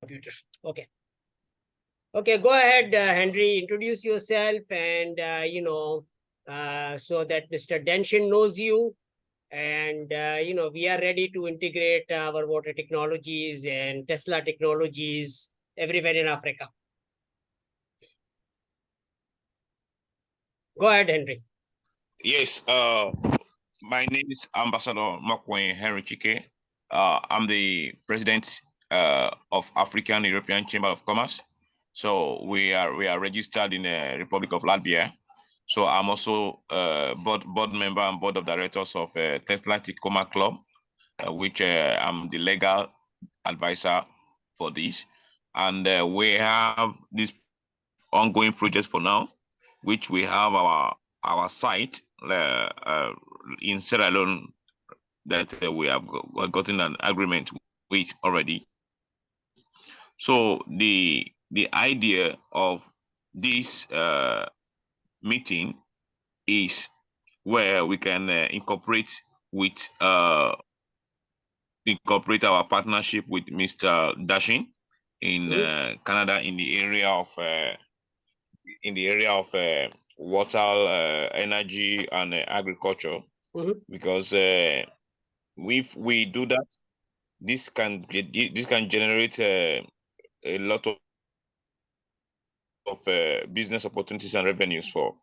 computer. Okay. Okay, go ahead, Henry, introduce yourself and, so that Mr. Denshin knows you. And, we are ready to integrate our water technologies and Tesla technologies everywhere in Africa. Go ahead, Henry. Yes, my name is Ambassador Mokwe Henry Chike. I'm the president of African European Chamber of Commerce. So we are registered in the Republic of Latvia. So I'm also board member and board of directors of Tesla TQLMA Club, which I'm the legal advisor for this. And we have this ongoing project for now, which we have our site in Sierra Leone that we have gotten an agreement with already. So the idea of this meeting is where we can incorporate our partnership with Mr. Dashin in Canada in the area of water, energy, and agriculture. Because if we do that, this can generate a lot of business opportunities and revenues for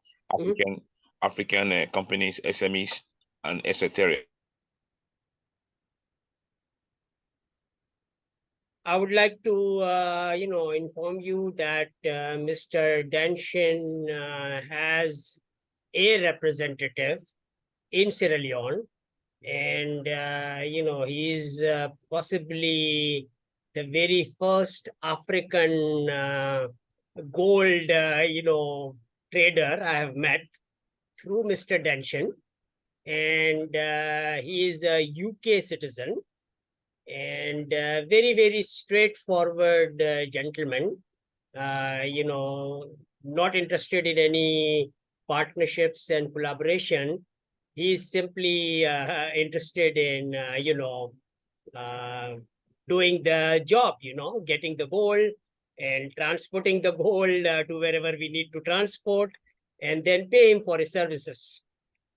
African companies, SMEs, and etc. I would like to, inform you that Mr. Denshin has a representative in Sierra Leone, and he is possibly the very first African gold, trader I have met through Mr. Denshin, and he is a UK citizen and very, very straightforward gentleman, not interested in any partnerships and collaboration. He's simply interested in, doing the job, getting the gold and transporting the gold to wherever we need to transport, and then pay him for his services.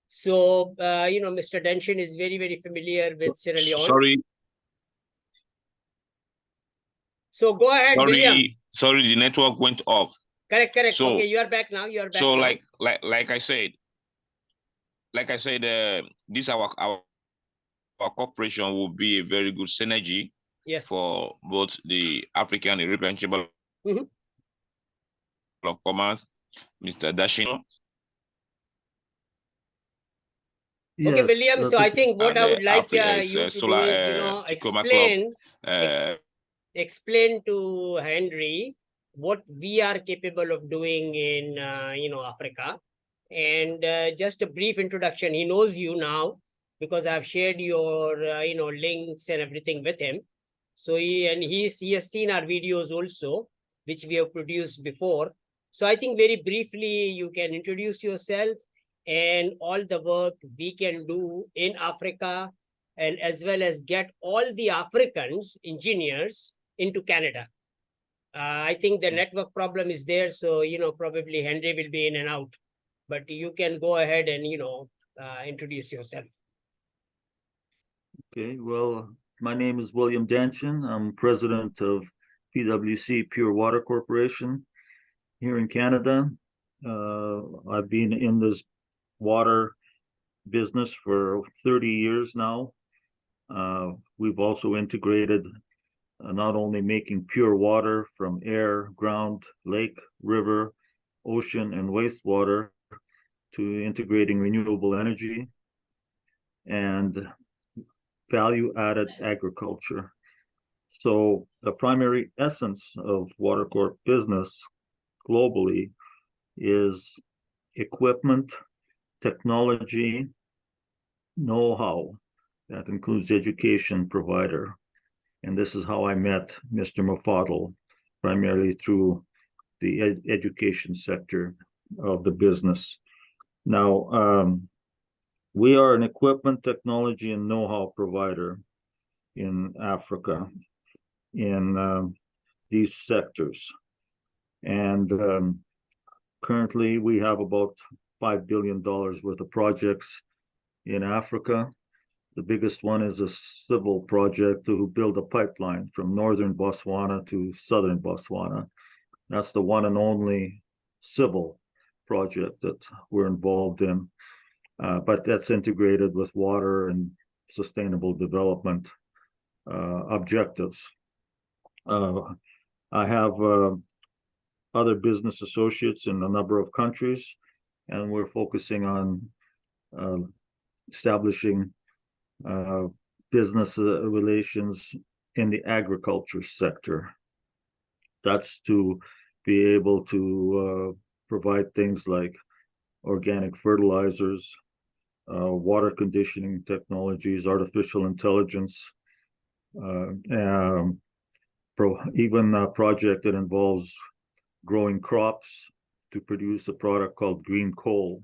So, Mr. Denshin is very, very familiar with Sierra Leone. Sorry. So go ahead, William. Sorry, the network went off. Correct. So, okay, you are back now. So like I said, this our cooperation will be a very good synergy. Yes. For both the African and European Chamber of Commerce, Mr. Dashin. Yes, okay, William. So I think what I would like you to do is, explain to Henry what we are capable of doing in Africa, and just a brief introduction. He knows you now because I've shared your links and everything with him. So he has seen our videos also, which we have produced before. So I think very briefly you can introduce yourself and all the work we can do in Africa, and as well as get all the Africans engineers into Canada. I think the network problem is there, so probably Henry will be in and out, but you can go ahead and introduce yourself. Okay, well, my name is William Denshin. I'm president of PWC Pure Water Corporation here in Canada. I've been in this water business for 30 years now. We've also integrated not only making pure water from air, ground, lake, river, ocean, and wastewater, to integrating renewable energy and value-added agriculture. So the primary essence of Water Corp business globally is equipment, technology, know-how. That includes education provider. And this is how I met Mr. Mufaddal, primarily through the education sector of the business. Now, we are an equipment, technology, and know-how provider in Africa. In these sectors. And currently, we have about $5 billion worth of projects in Africa. The biggest one is a civil project to build a pipeline from northern Botswana to southern Botswana. That's the one and only civil project that we're involved in. But that's integrated with water and sustainable development objectives. I have other business associates in a number of countries, and we're focusing on establishing business relations in the agriculture sector. That's to be able to provide things like organic fertilizers, water conditioning technologies, artificial intelligence, even a project that involves growing crops to produce a product called green coal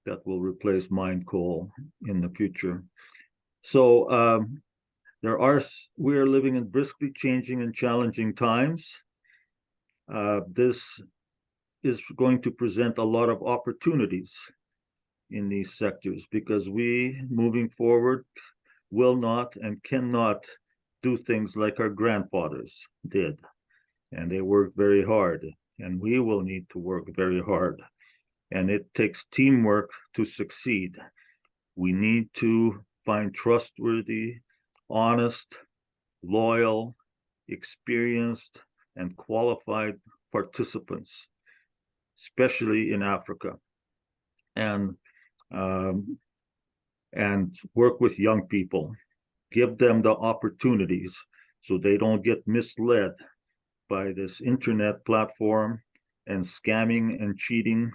that will replace mined coal in the future. So we are living in briskly changing and challenging times. This is going to present a lot of opportunities in these sectors because we, moving forward, will not and cannot do things like our grandfathers did. And they worked very hard, and we will need to work very hard. And it takes teamwork to succeed. We need to find trustworthy, honest, loyal, experienced, and qualified participants, especially in Africa, and work with young people. Give them the opportunities so they don't get misled by this internet platform and scamming and cheating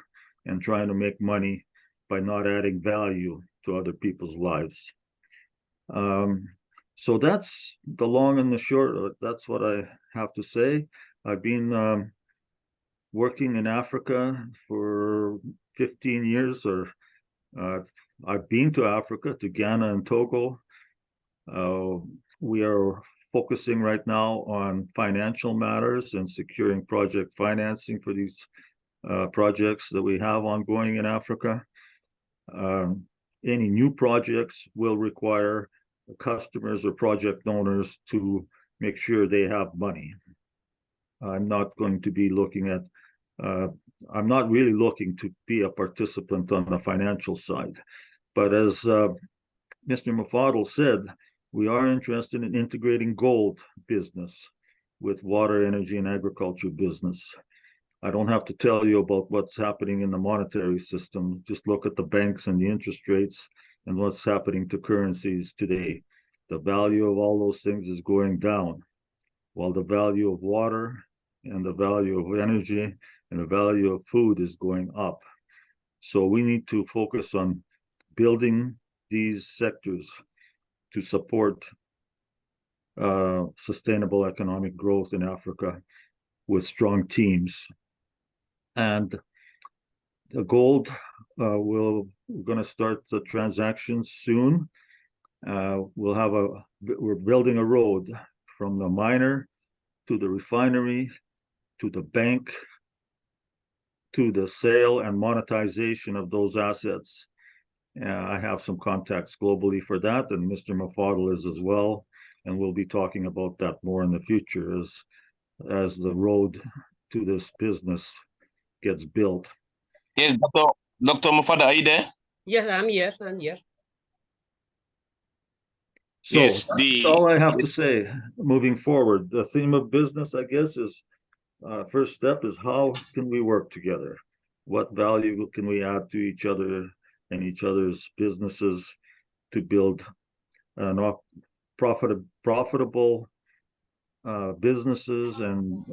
and trying to make money by not adding value to other people's lives. So that's the long and the short. That's what I have to say. I've been working in Africa for 15 years, or I've been to Africa, to Ghana and Togo. We are focusing right now on financial matters and securing project financing for these projects that we have ongoing in Africa. Any new projects will require customers or project owners to make sure they have money. I'm not going to be looking at, I'm not really looking to be a participant on the financial side. But as Mr. Mufaddal said, we are interested in integrating gold business with water, energy, and agriculture business. I don't have to tell you about what's happening in the monetary system. Just look at the banks and the interest rates and what's happening to currencies today. The value of all those things is going down, while the value of water and the value of energy and the value of food is going up. So we need to focus on building these sectors to support sustainable economic growth in Africa with strong teams. And the gold, we're going to start the transactions soon. We're building a road from the miner to the refinery to the bank to the sale and monetization of those assets. I have some contacts globally for that, and Mr. Mufaddal is as well. And we'll be talking about that more in the future as the road to this business gets built. Yes, Dr. Mufaddal, are you there? Yes, I'm here. I'm here. So yes, that's all I have to say moving forward. The theme of business, I guess, is first step is how can we work together? What value can we add to each other and each other's businesses to build profitable businesses and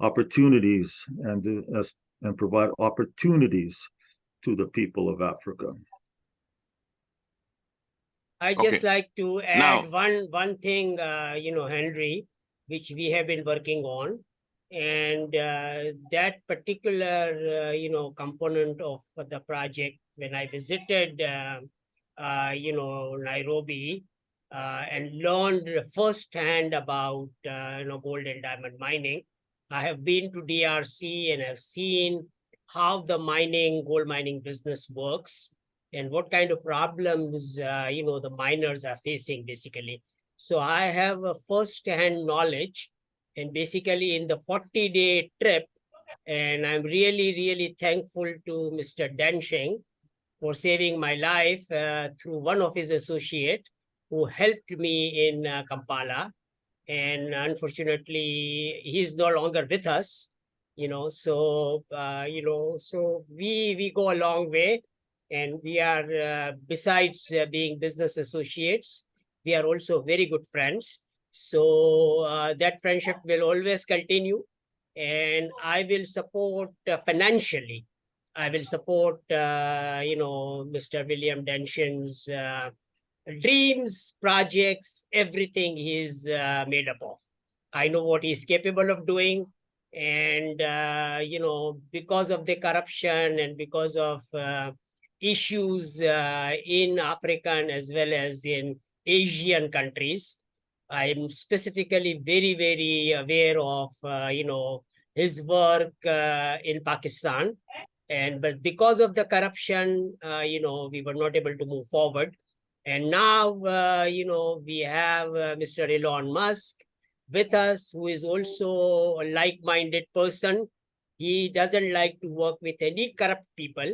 opportunities and provide opportunities to the people of Africa. I just like to add Now, one thing, Henry, which we have been working on, and that particular, component of the project. When I visited, Nairobi, and learned firsthand about gold and diamond mining. I have been to DRC and have seen how the gold mining business works and what kind of problems the miners are facing basically. So I have a first-hand knowledge, and basically in the 40-day trip, and I'm really, really thankful to Mr. Dansheng for saving my life through one of his associate who helped me in Kampala. And unfortunately, he's no longer with us. So we go a long way, and we are besides being business associates, we are also very good friends. So that friendship will always continue, and I will support financially. I will support, Mr. William Denshin's dreams, projects, everything he's made up of. I know what he's capable of doing. And, because of the corruption and because of issues in African as well as in Asian countries, I'm specifically very, very aware of, his work in Pakistan. But because of the corruption, we were not able to move forward. And now, we have Mr. Elon Musk with us, who is also a like-minded person. He doesn't like to work with any corrupt people.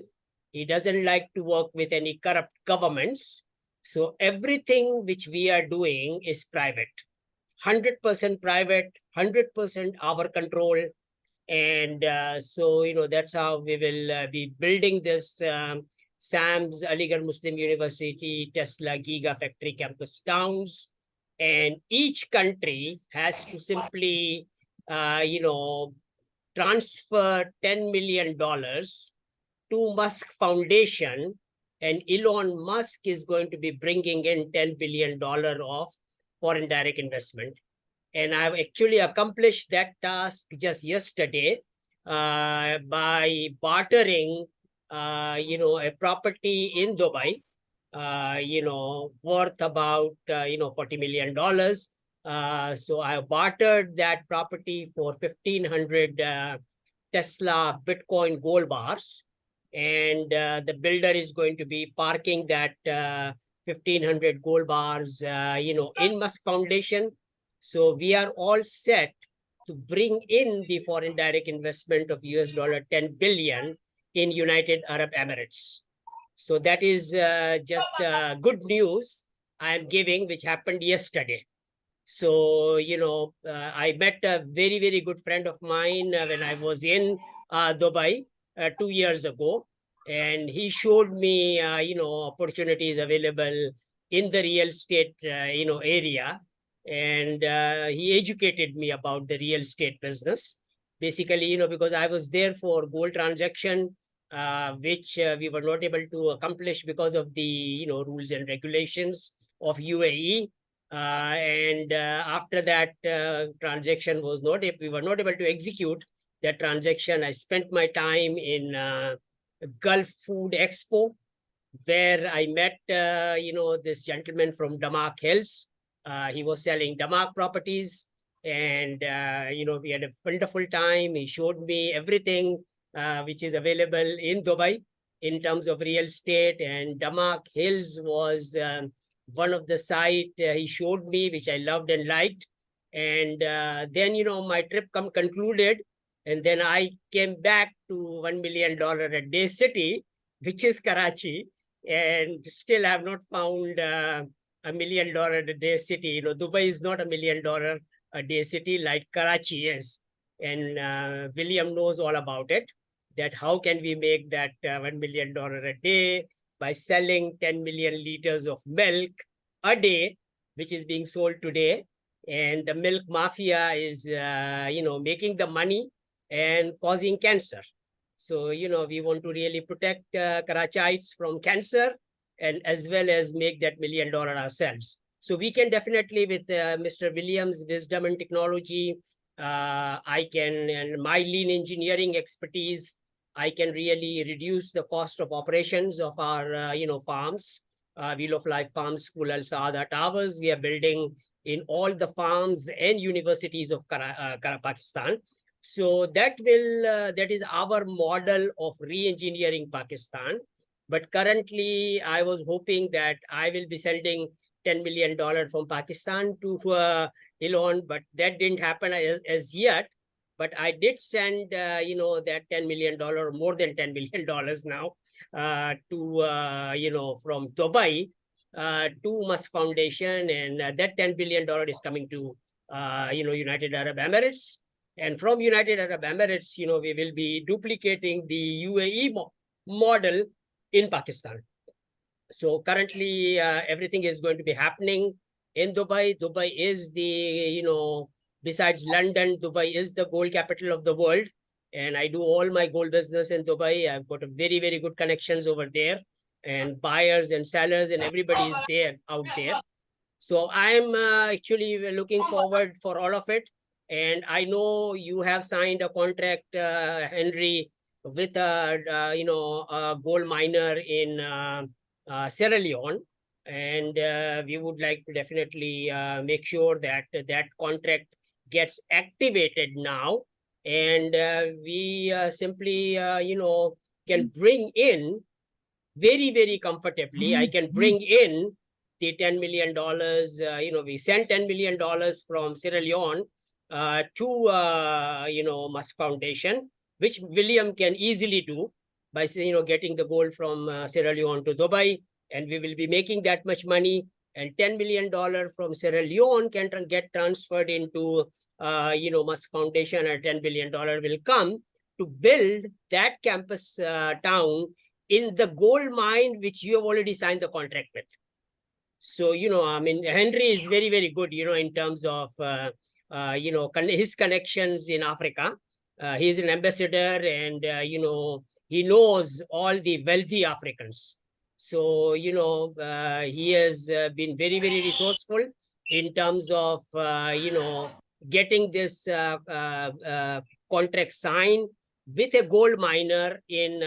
He doesn't like to work with any corrupt governments. So everything which we are doing is private, 100% private, 100% our control. And so, that's how we will be building this SAMS, Aligarh Muslim University, Tesla Gigafactory campus towns. And each country has to simply, transfer $10 million to Musk Foundation. And Elon Musk is going to be bringing in $10 billion of foreign direct investment. And I've actually accomplished that task just yesterday by bartering, a property in Dubai, worth about, $40 million. So I bartered that property for 1,500 Tesla Bitcoin gold bars. And the builder is going to be parking that 1,500 gold bars, in Musk Foundation. So we are all set to bring in the foreign direct investment of $10 billion in United Arab Emirates. So that is just good news I'm giving, which happened yesterday. So, I met a very, very good friend of mine when I was in Dubai 2 years ago. And he showed me, opportunities available in the real estate, area. And he educated me about the real estate business. Basically, because I was there for gold transaction, which we were not able to accomplish because of the, rules and regulations of UAE. And after that transaction was not, we were not able to execute that transaction. I spent my time in Gulf Food Expo, where I met, this gentleman from Damak Hills. He was selling Damak properties, and, we had a wonderful time. He showed me everything which is available in Dubai in terms of real estate, and Damak Hills was one of the site he showed me, which I loved and liked. And then, my trip concluded, and then I came back to $1 million a day city, which is Karachi, and still have not found $1 million a day city. Dubai is not $1 million a day city like Karachi is. And William knows all about it, that how can we make that $1 million a day by selling 10 million liters of milk a day, which is being sold today. And the milk mafia is, making the money and causing cancer. So, we want to really protect Karachites from cancer, and as well as make that $1 million ourselves. So we can definitely, with Mr. Williams' wisdom and technology, and my lean engineering expertise, I can really reduce the cost of operations of our, farms. Wheel of Life Farm School Al Saada Towers. We are building in all the farms and universities of Pakistan. So that is our model of re-engineering Pakistan. But currently, I was hoping that I will be sending $10 million from Pakistan to Elon, but that didn't happen as yet. But I did send, that $10 million, more than $10 million now, from Dubai to Musk Foundation, and that $10 billion is coming to, United Arab Emirates. And from United Arab Emirates, we will be duplicating the UAE model in Pakistan. So currently, everything is going to be happening in Dubai. Dubai is the, besides London, Dubai is the gold capital of the world. And I do all my gold business in Dubai. I've got a very, very good connections over there, and buyers and sellers and everybody is there out there. So I'm actually looking forward for all of it. And I know you have signed a contract, Henry, with a gold miner in Sierra Leone. And we would like to definitely make sure that that contract gets activated now. And we simply, can bring in very, very comfortably. I can bring in the $10 million. We sent $10 million from Sierra Leone to, Musk Foundation, which William can easily do by, getting the gold from Sierra Leone to Dubai. And we will be making that much money. And $10 million from Sierra Leone can get transferred into, Musk Foundation, and $10 billion will come to build that campus town in the gold mine, which you have already signed the contract with. So, Henry is very, very good, in terms of, his connections in Africa. He's an ambassador, and, he knows all the wealthy Africans. So, he has been very, very resourceful in terms of, getting this contract signed with a gold miner in,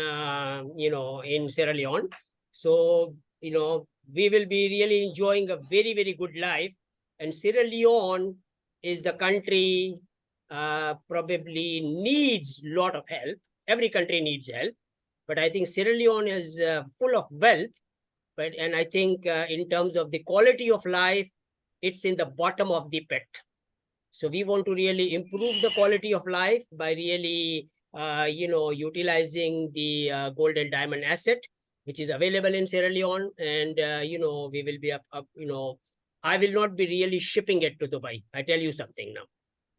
in Sierra Leone. So, we will be really enjoying a very, very good life. And Sierra Leone is the country probably needs a lot of help. Every country needs help. But I think Sierra Leone is full of wealth. And I think in terms of the quality of life, it's in the bottom of the pit. So we want to really improve the quality of life by really, utilizing the gold and diamond asset, which is available in Sierra Leone. And, we will be I will not be really shipping it to Dubai. I tell you something now.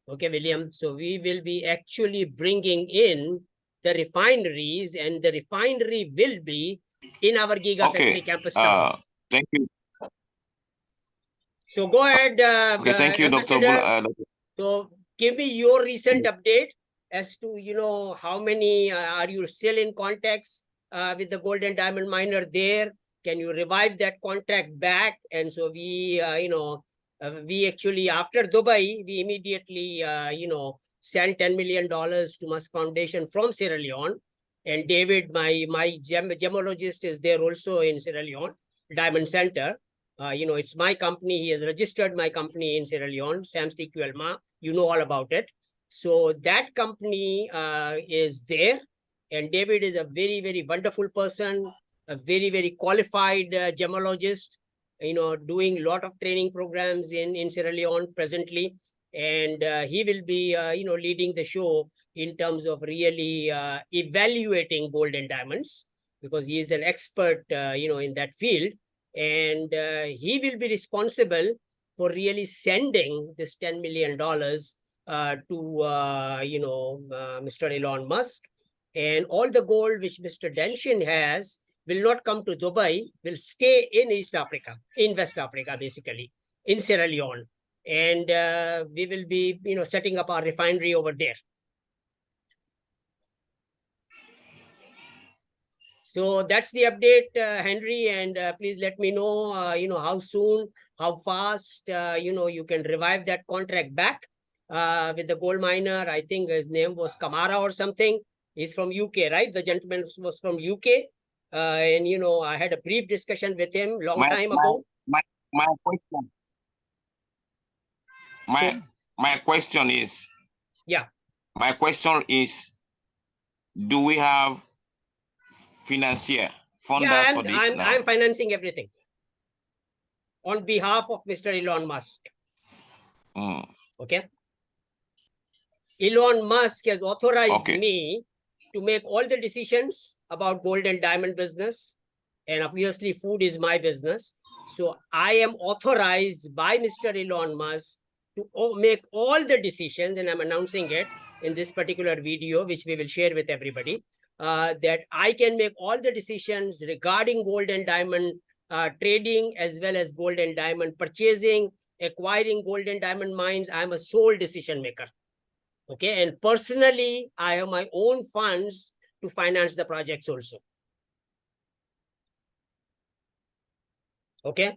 Okay, William. So we will be actually bringing in the refineries, and the refinery will be in our Gigafactory campus town. Thank you. So go ahead. Okay, thank you, Dr. So give me your recent update as to, how many are you still in contacts with the gold and diamond miner there? Can you revive that contract back? And so we, we actually, after Dubai, we immediately, sent $10 million to Musk Foundation from Sierra Leone. And David, my gemologist, is there also in Sierra Leone, Diamond Center. It's my company. He has registered my company in Sierra Leone, Sam's TQLMA. You know all about it. So that company is there. And David is a very, very wonderful person, a very, very qualified gemologist, doing a lot of training programs in Sierra Leone presently. And he will be, leading the show in terms of really evaluating gold and diamonds, because he is an expert, in that field. And he will be responsible for really sending this $10 million to, Mr. Elon Musk. And all the gold which Mr. Danchin has will not come to Dubai, will stay in East Africa, in West Africa, basically, in Sierra Leone. And we will be, setting up our refinery over there. So that's the update, Henry, and please let me know, how soon, how fast, you can revive that contract back with the gold miner. I think his name was Kamara or something. He's from UK, right? The gentleman was from UK. And, you know, I had a brief discussion with him long My time my ago. my question. My question is. Yeah. My question is, do we have financier funders for this now? I'm financing everything on behalf of Mr. Elon Musk. Okay. Elon Musk has authorized me to make all the decisions about gold and diamond business. And obviously, food is my business. So I am authorized by Mr. Elon Musk to make all the decisions, and I'm announcing it in this particular video, which we will share with everybody, that I can make all the decisions regarding gold and diamond trading, as well as gold and diamond purchasing, acquiring gold and diamond mines. I'm a sole decision maker. Okay, and personally, I have my own funds to finance the projects also. Okay,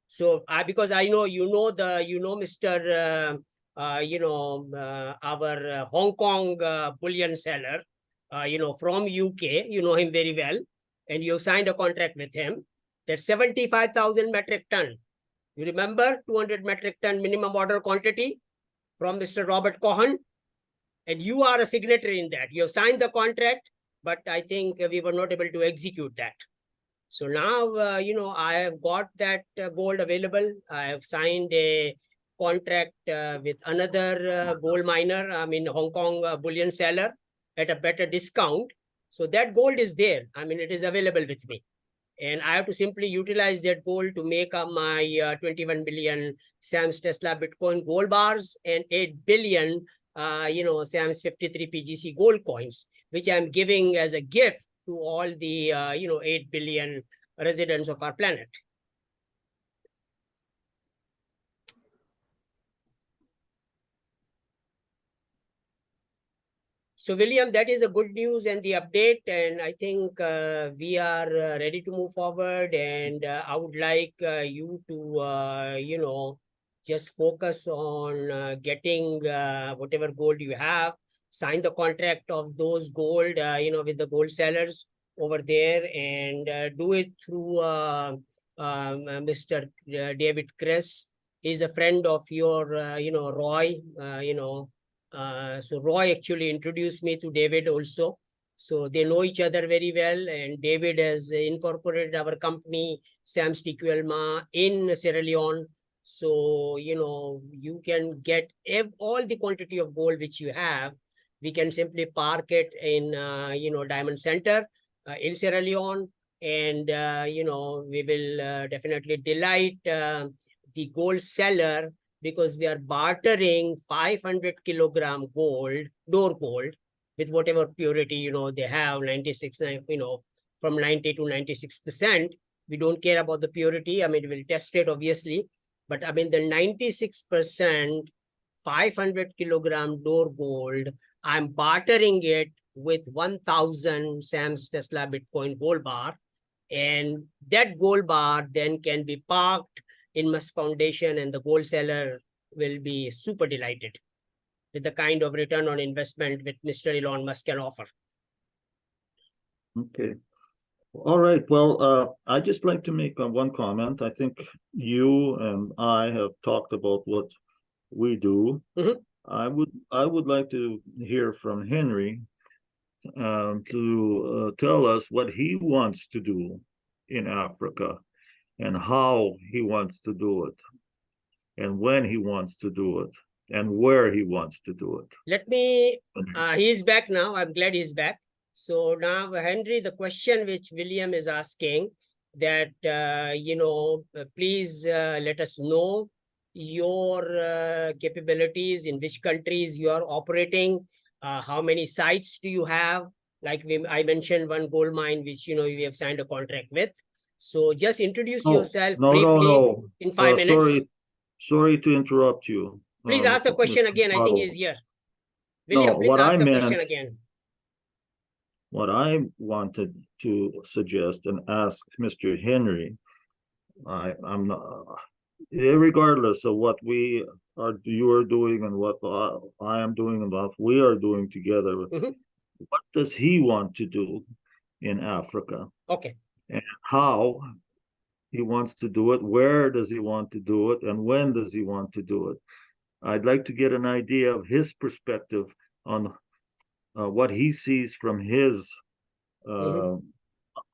so because I know Mr. Our Hong Kong bullion seller, from UK, you know him very well, and you signed a contract with him that 75,000 metric ton. You remember 200 metric ton minimum order quantity from Mr. Robert Cohen? And you are a signatory in that. You have signed the contract, but I think we were not able to execute that. So now, I have got that gold available. I have signed a contract with another gold miner, Hong Kong bullion seller at a better discount. So that gold is there. It is available with me. And I have to simply utilize that gold to make up my 21 billion Sam's Tesla Bitcoin gold bars and 8 billion Sam's 53 PGC gold coins, which I'm giving as a gift to all the 8 billion residents of our planet. So, William, that is a good news and the update, and I think we are ready to move forward. And I would like you to, just focus on getting whatever gold you have, sign the contract of those gold, with the gold sellers over there, and do it through Mr. David Chris. He's a friend of your, Roy, so Roy actually introduced me to David also. So they know each other very well. And David has incorporated our company, Sam's TQLMA, in Sierra Leone. So, you can get all the quantity of gold which you have. We can simply park it in, Diamond Center in Sierra Leone. And, we will definitely delight the gold seller, because we are bartering 500 kilogram gold, Dore gold, with whatever purity, they have, 96, from 90 to 96%. We don't care about the purity. We'll test it, obviously. But the 96%, 500 kilogram Dore gold, I'm bartering it with 1,000 Sam's Tesla Bitcoin gold bar. And that gold bar then can be parked in Musk Foundation, and the gold seller will be super delighted with the kind of return on investment that Mr. Elon Musk can offer. Okay. All right. Well, I'd just like to make one comment. I think you and I have talked about what we do. Mm-hmm. I would like to hear from Henry to tell us what he wants to do in Africa and how he wants to do it, and when he wants to do it, and where he wants to do it. Let me, he's back now. I'm glad he's back. So now, Henry, the question which William is asking, that, please let us know your capabilities, in which countries you are operating, how many sites do you have? Like I mentioned one gold mine, which, we have signed a contract with. So just introduce yourself briefly in 5 minutes. Sorry to interrupt you. Please ask the question again. I think he's here. William, please ask the question again. What I wanted to suggest and ask Mr. Henry, I'm not, regardless of what you are doing and what I am doing and what we are doing together, what does he want to do in Africa, Okay. and how he wants to do it, where does he want to do it, and when does he want to do it. I'd like to get an idea of his perspective on what he sees from his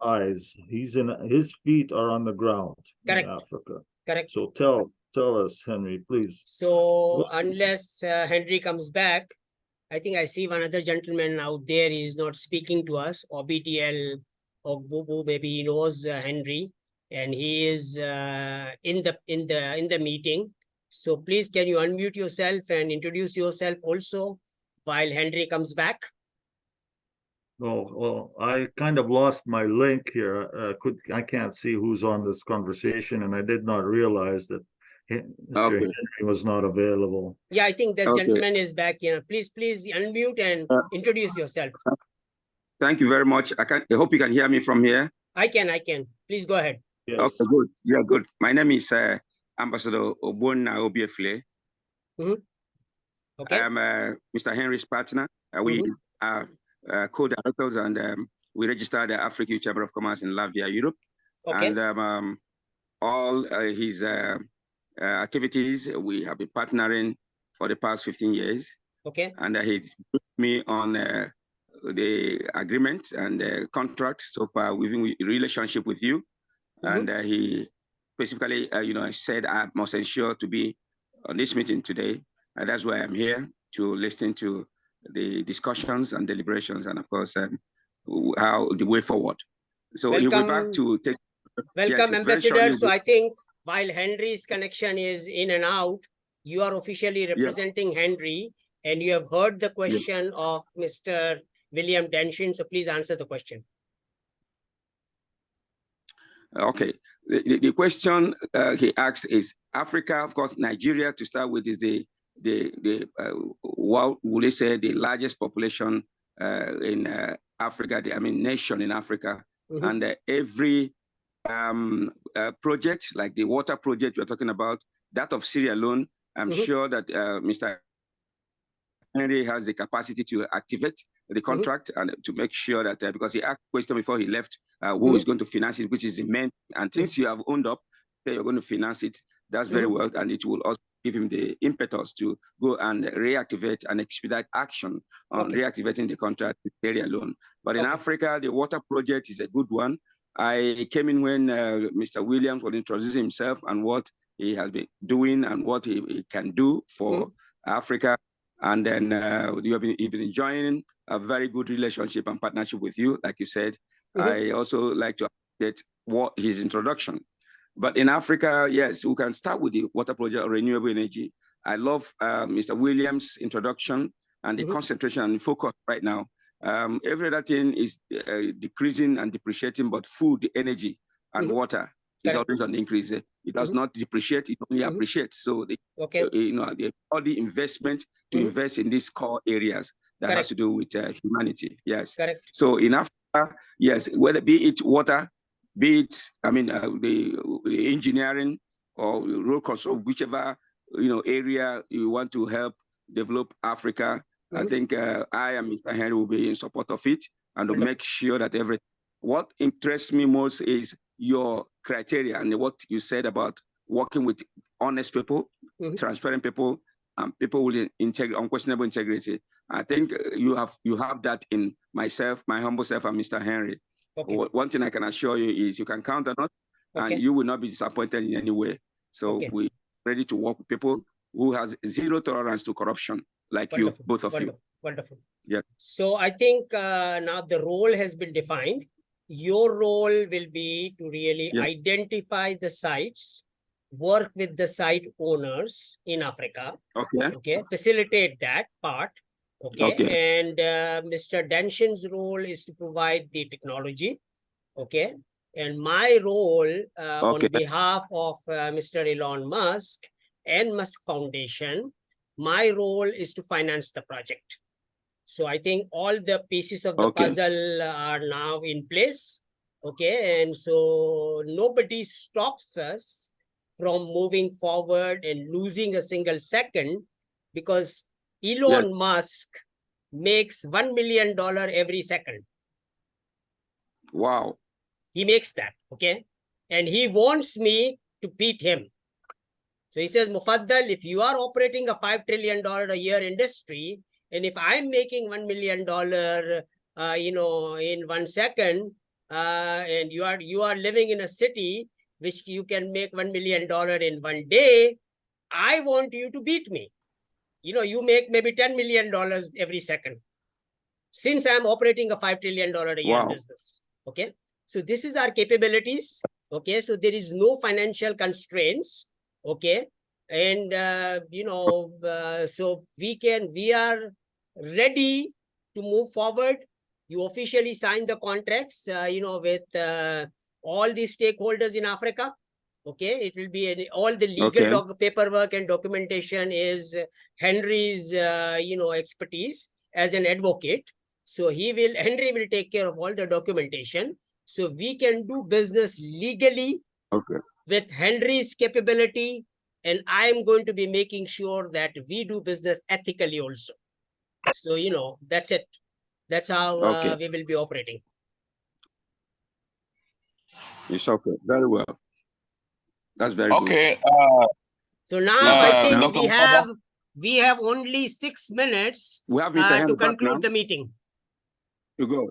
eyes. His feet are on the ground Correct. in Africa. Correct. So tell us, Henry, please. So unless Henry comes back, I think I see one other gentleman out there. He's not speaking to us. OBTL or Bubu, maybe he knows Henry, and he is in the meeting. So please, can you unmute yourself and introduce yourself also while Henry comes back? Oh, well, I kind of lost my link here. I can't see who's on this conversation, and I did not realize that Mr. Henry was not available. Yeah, I think this gentleman is back here. Please unmute and introduce yourself. Thank you very much. I hope you can hear me from here. I can. Please go ahead. Yes. Okay, good. Yeah, good. My name is Ambassador Obonna Obiefle. Okay. I am Mr. Henry's partner. We are co-directors, and we registered the African Chamber of Commerce in Latvia, Europe. Okay. And all his activities, we have been partnering for the past 15 years. Okay. And he's put me on the agreement and the contract so far within a relationship with you. And he specifically, said I must ensure to be on this meeting today. And that's why I'm here, to listen to the discussions and deliberations, and of course, how the way forward. So welcome, he'll be back to take. Welcome, yes, Ambassador. So I think while Henry's connection is in and out, you are officially representing Henry, and you have heard the question of Mr. William Denshin. So please answer the question. Okay. The question he asks is Africa, of course, Nigeria to start with, is what would they say, the largest population in Africa, nation in Africa. And every project, like the water project we're talking about, that of Syria alone, I'm sure that Mr. Henry has the capacity to activate the contract and to make sure that, because he asked a question before he left, who is going to finance it, which is the main, and since you have owned up, you're going to finance it, that's very well, and it will also give him the impetus to go and reactivate and expedite action on reactivating the contract area alone. But in Africa, the water project is a good one. I came in when Mr. Williams was introducing himself and what he has been doing and what he can do for Africa. And then you've been enjoying a very good relationship and partnership with you, like you said. I also like to update his introduction. But in Africa, yes, we can start with the water project of renewable energy. I love Mr. Williams' introduction and the concentration and focus right now. Every other thing is decreasing and depreciating, but food, energy, and water is always on the increase. It does not depreciate, it only appreciates. So, all the investment to invest in these core areas that has to do with humanity. Yes. So in Africa, yes, whether be it water, be it, the engineering or road construction, whichever, area you want to help develop Africa, I think I and Mr. Henry will be in support of it and to make sure that what interests me most is your criteria and what you said about working with honest people, transparent people, people with unquestionable integrity. I think you have that in myself, my humble self, and Mr. Henry. One thing I can assure you is you can count on us, and you will not be disappointed in any way. So we're ready to work with people who has zero tolerance to corruption, like you, both of you. Wonderful. Yeah. So I think now the role has been defined. Your role will be to really identify the sites, work with the site owners in Africa. Facilitate that part. And Mr. Denshin's role is to provide the technology. And my role on behalf of Mr. Elon Musk and Musk Foundation, my role is to finance the project. So I think all the pieces of the puzzle are now in place. And so nobody stops us from moving forward and losing a single second, because Elon Musk makes $1 million every second. Wow. He makes that, okay? And he wants me to beat him. So he says, Mufaddal, if you are operating a $5 trillion a year industry, and if I'm making $1 million, in 1 second, and you are living in a city which you can make $1 million in 1 day, I want you to beat me. You make maybe $10 million every second. Since I'm operating a $5 trillion a year business, okay? So this is our capabilities, okay? So there is no financial constraints, okay? And, so we are ready to move forward. You officially sign the contracts, with all the stakeholders in Africa, okay? It will be all the legal paperwork and documentation is Henry's, expertise as an advocate. So Henry will take care of all the documentation. So we can do business legally with Henry's capability. And I'm going to be making sure that we do business ethically also. So, that's it. That's how we will be operating. It's okay. Very well. That's very good. Okay. So now I think we have only 6 minutes we have Mr. to conclude the meeting. You go.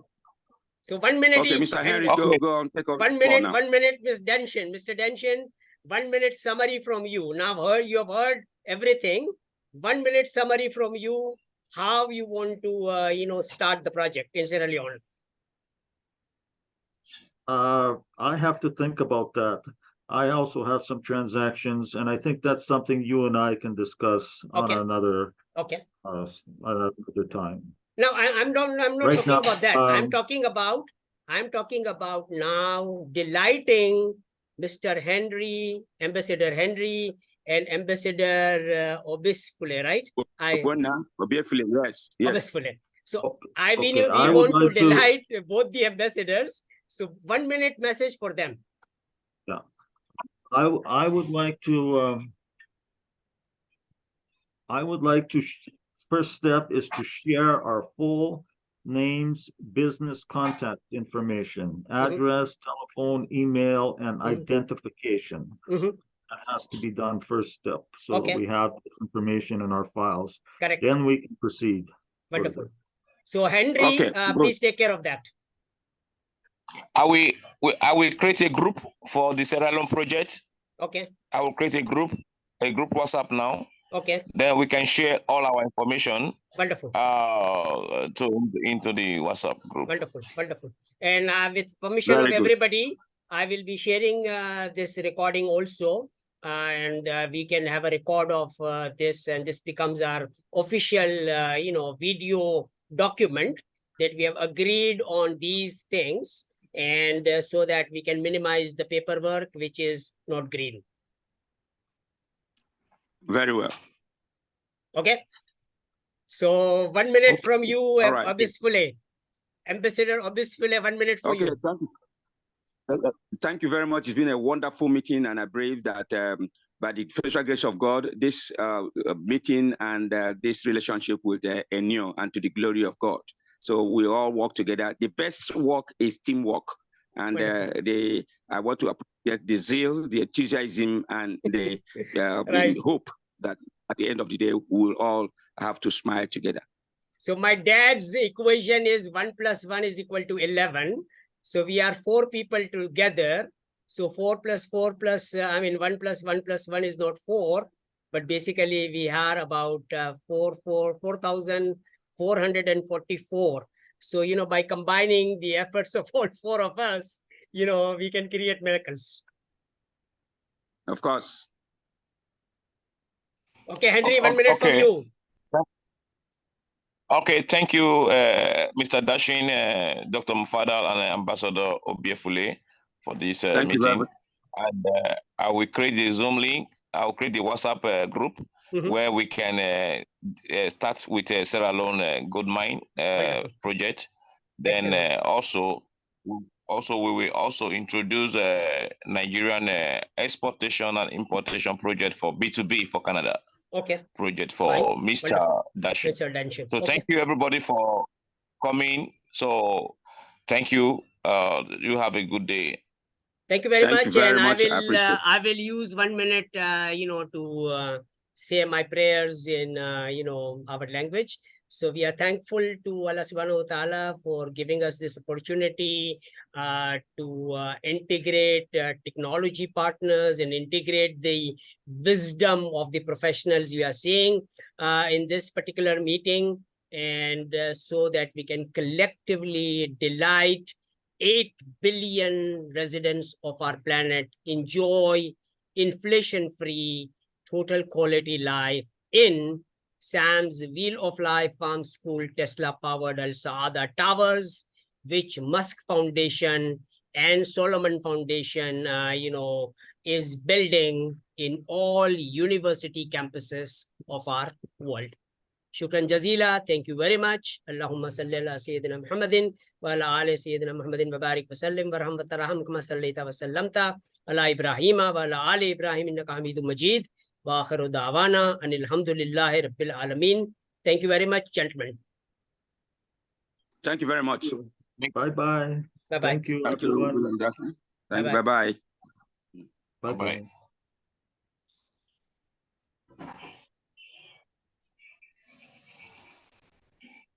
So 1 minute okay, each. Mr. Henry, go on. Take 1 minute, 1 minute, Mr. Denshin. 1 minute summary from you. Now you have heard everything. 1 minute summary from you, how you want to, start the project in Sierra Leone. I have to think about that. I also have some transactions, and I think that's something you and I can discuss on another another time. No, I'm not Right talking now, about that. I'm talking about now delighting Mr. Henry, Ambassador Henry, and Ambassador Obisfule, right? Yes. Obisfule. So we want to delight both the ambassadors. So 1 minute message for them. Yeah, I would like to. First step is to share our full names, business contact information, address, telephone, email, and identification. That has to be done first step, so that we have this information in our files. Correct. Then we can proceed. Wonderful. So Henry, please take care of that. I will create a group for the Sierra Leone project. Okay. I will create a group WhatsApp now. Okay. Then we can share all our information. Wonderful. Into the WhatsApp group. Wonderful. And with permission of everybody, I will be sharing this recording also. And we can have a record of this, and this becomes our official, video document that we have agreed on these things, and so that we can minimize the paperwork, which is not green. Very well. Okay. So 1 minute from you, Obisfule. Ambassador Obisfule, 1 minute for you. Thank you very much. It's been a wonderful meeting, and I believe that by the special grace of God, this meeting and this relationship will endure and to the glory of God. So we all work together. The best work is teamwork. And I want to appreciate the zeal, the enthusiasm, and the hope that at the end of the day, we will all have to smile together. So my dad's equation is 1 + 1 = 11. So we are 4 people together. So 4 + 4 + 1 + 1 + 1 is not 4, but basically we are about 4,444. So, by combining the efforts of all 4 of us, we can create miracles. Of course. Okay, Henry, 1 minute from you. Okay, thank you, Mr. Dashin, Dr. Mufaddal, and Ambassador Obisfule for this meeting. And I will create the Zoom link. I will create the WhatsApp group where we can start with a Sierra Leone gold mine project. Then we will also introduce a Nigerian exportation and importation project for B2B for Canada. Okay. Project for Mr. Dashin. So thank you everybody for coming. So thank you. You have a good day. Thank you very Thank much. you very And much. I appreciate it. I will use 1 minute, to say my prayers in, our language. So we are thankful to Allah subhanahu wa ta'ala for giving us this opportunity to integrate technology partners and integrate the wisdom of the professionals we are seeing in this particular meeting, and so that we can collectively delight 8 billion residents of our planet enjoy inflation-free, total quality life in Sam's Wheel of Life Farm School Tesla-powered Al Saada Towers, which Musk Foundation and Solomon Foundation, is building in all university campuses of our world. Shukran jazila. Thank you very much. Allahumma salli ala Sayyidina Muhammadin wa ala ali Sayyidina Muhammadin wa barik wa sallim wa rahmat taraham kama sallaita wa sallamta ala Ibrahima wa ala ali Ibrahim innaka Hamidum Majid. Wa akhiru da'wana anil hamdulillahi rabbil alameen. Thank you very much, gentlemen. Thank you very much. Bye-bye. Bye-bye. Thank you, Thank you, everyone. William Jackson. Thank you. Bye-bye. Bye-bye. Bye-bye.